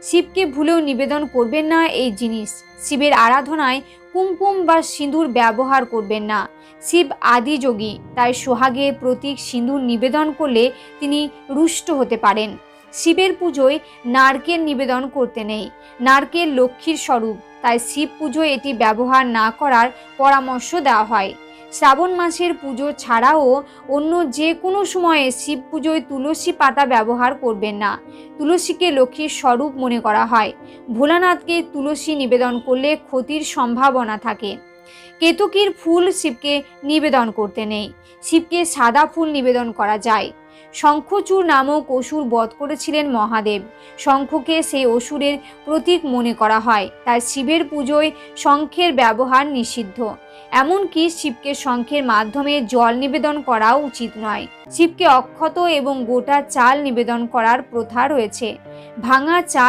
শিবকে ভুলেও নিবেদন করবেন না এই জিনিস। শিবের আরাধনায় কুমকুম বা সিঁদুর ব্যবহার করবেন না। শিব আদি যোগী, তাই সোহাগের প্রতীক সিঁদুর নিবেদন করলে তিনি রুষ্ট হতে পারেন। শিবের পুজোয় নারকেল নিবেদন করতে নেই। নারকেল লক্ষ্মীর স্বরূপ, তাই শিব পুজোয় এটি ব্যবহার না করার পরামর্শ দেওয়া হয়। শ্রাবণ মাসের পুজো ছাড়াও অন্য যে কোনো সময়ে শিব পুজোয় তুলসী পাতা ব্যবহার করবেন না। তুলসীকে লক্ষ্মীর স্বরূপ মনে করা হয়। ভোলানাথকে তুলসী নিবেদন করলে ক্ষতির সম্ভাবনা থাকে। কেতকীর ফুল শিবকে নিবেদন করতে নেই। শিবকে সাদা ফুল নিবেদন করা যায়। শঙ্খচূড় নামক অসুর বধ করেছিলেন মহাদেব। শঙ্খকে সেই অসুরের প্রতীক মনে করা হয়, তাই শিবের পুজোয় শঙ্খের ব্যবহার নিষিদ্ধ। এমনকি শিবকে শঙ্খের মাধ্যমে জল নিবেদন করাও উচিত নয়। শিবকে অক্ষত এবং গোটা চাল নিবেদন করার প্রথা রয়েছে। ভাঙা চাল